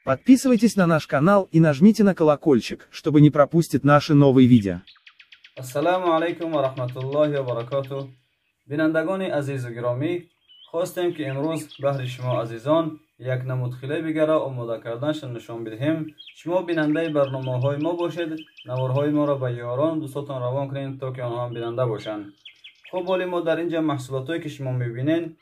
Подписывайтесь на наш канал и нажмите на колокольчик, чтобы не пропустить наши новые видео. السلام علیکم و رحمت الله و برکاته. بینندگان عزیز و گرامی، خواستیم که امروز بهر شما عزیزان یک نمود خیلی بگره آماده کردنش نشان بدهیم. شما بیننده برنامه های ما باشید، نوارهای ما را به یاران دوستان روان کنید تا که آنها هم بیننده باشند. خب ولی ما در اینجا محصولاتی که شما میبینین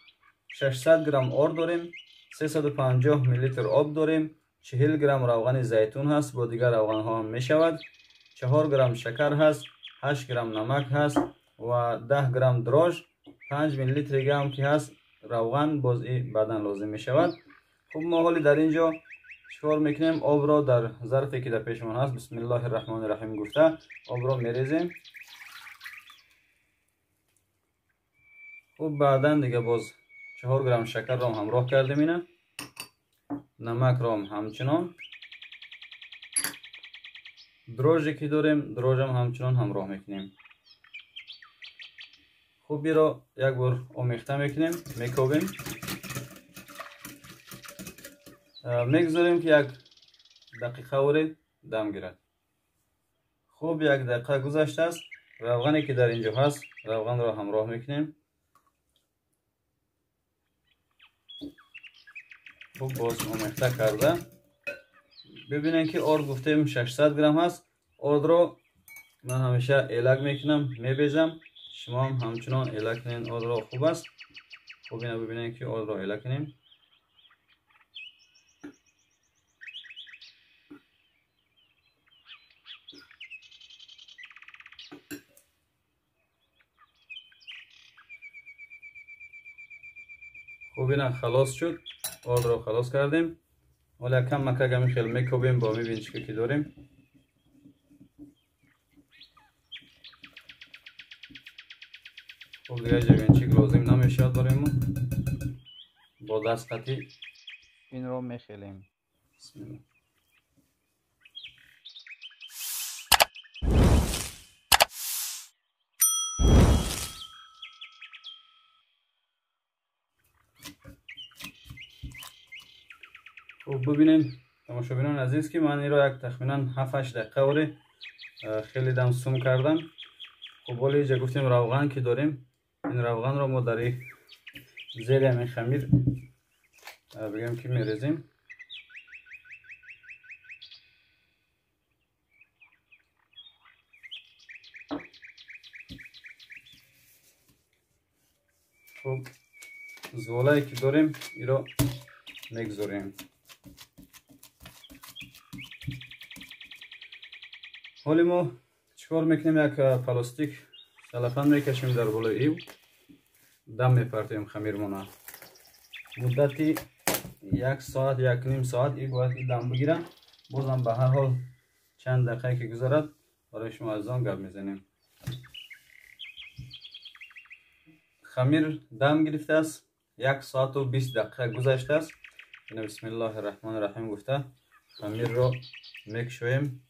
600 گرم آرد داریم، 350 میلی لیتر آب داریم، 40 گرم روغن زیتون هست، با دیگر روغن ها هم میشود، 4 گرم شکر هست، 8 گرم نمک هست و 10 گرم دراج، 5 میلی لیتر گرم که هست روغن باز بعدن لازم می شود. خب ما حالی در اینجا چکار میکنیم؟ آب را در ظرفی که در پیشمان هست بسم الله الرحمن الرحیم گفته آب را میریزیم. خب بعدن دیگه باز 4 گرم شکر را همراه کردیم، اینه نمک را همچنان، دراجی که داریم دراج هم همچنان همراه میکنیم. خوب را یک بار آمیخته میکنیم، میکوبیم، میگذاریم که یک دقیقه وری دم گیرد. خوب یک دقیقه گذشته است. روغنی که در اینجا هست روغن را همراه میکنیم. خوب باز آمیخته کرده. ببینین که آرد گفتیم 600 گرم هست. آرد را من همیشه ایلک میکنم، میبیزم. شما هم همچنان ایلک کنین، آرد را خوب است. خوب اینو ببینین که آرد را ایلک کنیم. خوب اینا خلاص شد، آرد را خلاص کردیم. حالا کم مکه خیلی میکوبیم با میبینید چی که داریم. خب دیگه جوینچیک لازم نمیشه داریم، با دست قطعی این رو میخیلیم. بسم الله. خب ببینین تماشاگران عزیز که من این رو یک تخمینا 7-8 دقیقه وری خیلی دم سوم کردم. خب ولی اینجا گفتیم روغن که داریم، این روغن رو ما در زیر همین خمیر بگیم که میریزیم. خب زولایی که داریم این رو میگذاریم. حالی ما چیکار میکنیم؟ یک پلاستیک سلفن میکشیم در بالای ایو، دم میپرتیم خمیرمون. مدتی 1 ساعت 1.5 ساعت ای باید دم بگیرن. بازم به هر حال چند دقیقه که گذرد برای شما از آن گپ میزنیم. خمیر دم گرفته است، 1 ساعت و 20 دقیقه گذشته است. این بسم الله الرحمن الرحیم گفته خمیر رو میکشویم.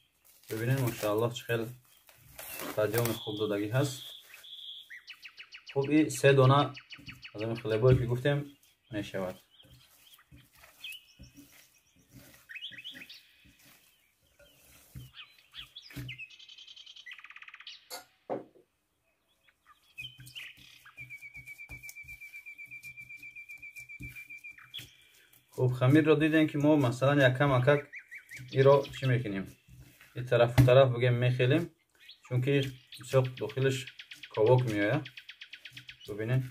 ببینید ماشاءالله چه خیلی تجام خوب دادگی هست. خب این 3 دانه از این خلیبایی که گفتیم میشود. خب خمیر رو دیدین که ما مثلا یک کم اکک این رو چی میکنیم؟ این طرف و طرف بگیم میخیلیم، چون که بسیار داخلش کاواک میآید. ببینین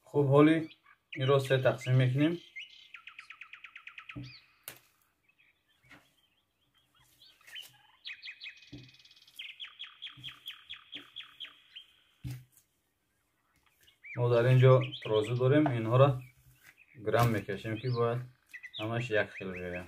خب حالی این رو 3 تقسیم میکنیم. ما در اینجا ترازو داریم، اینها را گرم میکشیم که باید همش یک خیل بیاید.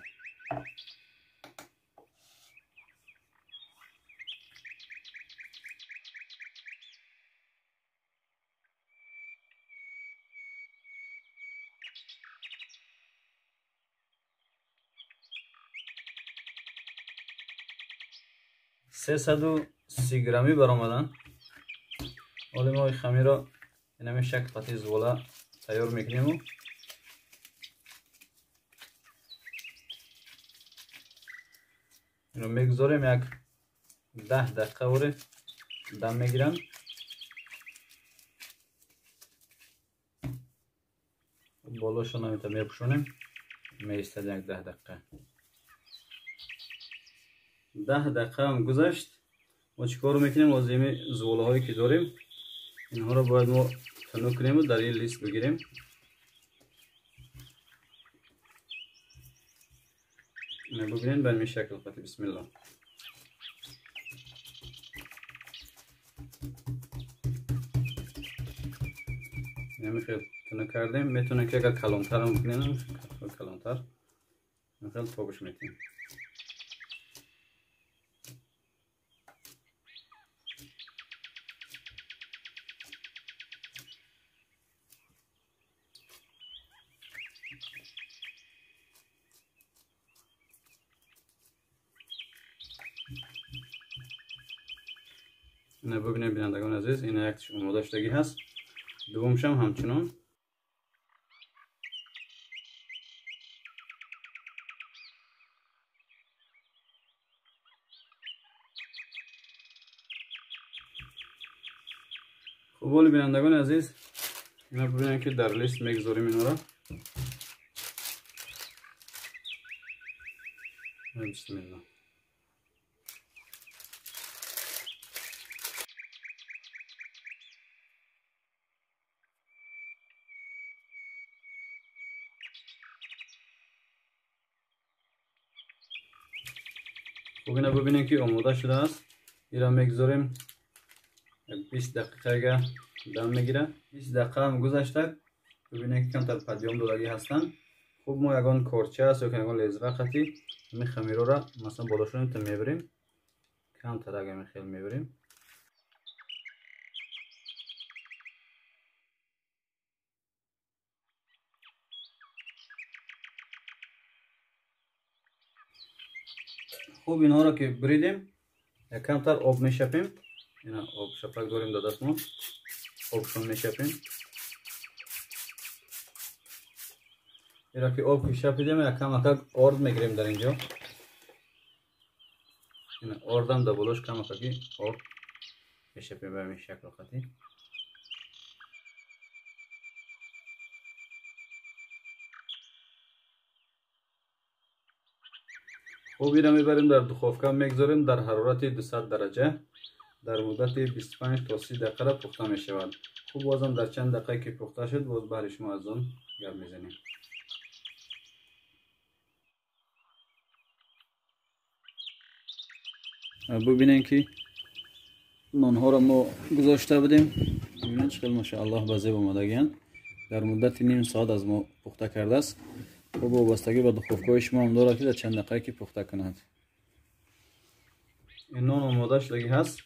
330 گرامی برآمدن. حالا ما این خمیر را این همین شکل قطعی زغاله تیار میکنیم. اینو میگذاریم یک 10 دقیقه وره دم میگیرن. بالاشو نمیتا میپوشونیم، میستد یک 10 دقیقه. 10 دقیقه هم گذشت. ما چیکار میکنیم؟ از این زغاله هایی که داریم اینها رو باید ما تنو کنیم و در این لیست بگیریم. اینو ببینید به این شکل قطعی. بسم الله. اینو خیلی تنو کردیم. میتونه که اگر کلانتر هم بکنیم، کلانتر خیلی تابش میکنیم. اینو ببینید بینندگان عزیز، این یکش آماده شدگی هست. دومش هم همچنان. خب ولی بینندگان عزیز، اینا ببینید که در لیست میگذاریم اینا را. بسم الله. خب اینا ببینید که آماده شده است. این را میگذاریم 20 دقیقه اگر دم میگیره. 20 دقیقه هم گذشته. ببینید که کمتر پدیام دادگی هستن. خب ما یگان کارچه است یا یگان لیزر خطی می خمیرو را مثلا بالاشون تا میبریم. کمتر اگر می خیلی میبریم. خب اینها را که بریدیم یک کمتر آب میشپیم. اینا آب شپک داریم در دستمون. آبشون میشپیم. اینا که آب که شپیدیم یک کم آرد میگیریم در اینجا. اینا آردم در بلوش کم آرد میشپیم به این شکل خطی. خب اینا میبریم در دخوفکه میگذاریم در حرارت 200 درجه در مدت 25 تا 30 دقیقه پخته میشود. خب بازم در چند دقیقه که پخته شد باز بهر شما از اون گرم میزنیم. ببینین که نانها را ما گذاشته بودیم. ببینین چقدر ماشاءالله به زیب آمدگی‌اند. در مدت نیم ساعت از ما پخته کرده است. خب وابستگی به دخوفکه شما هم داره که در چند دقیقه که پخته کند. این نان آماده شدگی هست.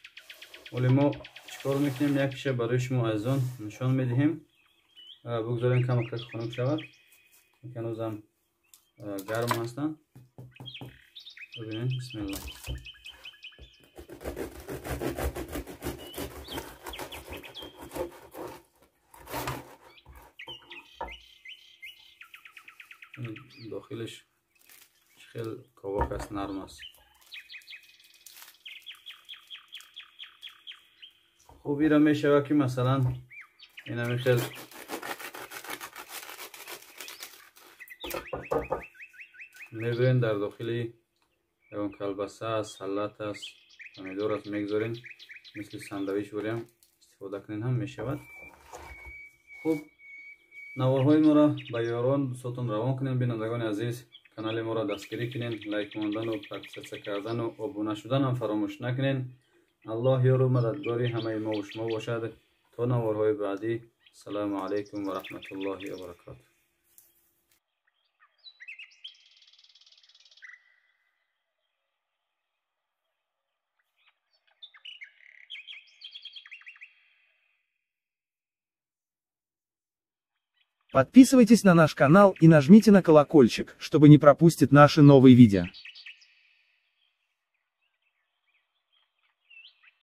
ولی ما چیکار میکنیم؟ یکیش برای شما از اون نشان میدهیم. بگذاریم کم کم خنک شود. هنوز هم گرم هستن. ببینید بسم الله. داخلش خیلی کواک است، نرم است. خوبی را می شود که مثلا این همی خیلی میبرین در داخلی یکان کلبسه است، سلات است، پمیدور است میگذارین مثل ساندویچ بریم استفاده کنین هم می شود. خوب نوارهای ما را به یاران دوستاتون روان کنین. بینندگان عزیز کانال ما را دستگیری کنین، لایک ماندن و پرسه کردن و ابونه شدن هم فراموش نکنین. الله یار و مددگاری همه ما و شما باشد. تا نوارهای بعدی، السلام علیکم و رحمت الله و برکاته. Подписывайтесь на наш канал и нажмите на колокольчик, чтобы не пропустить наши новые видео.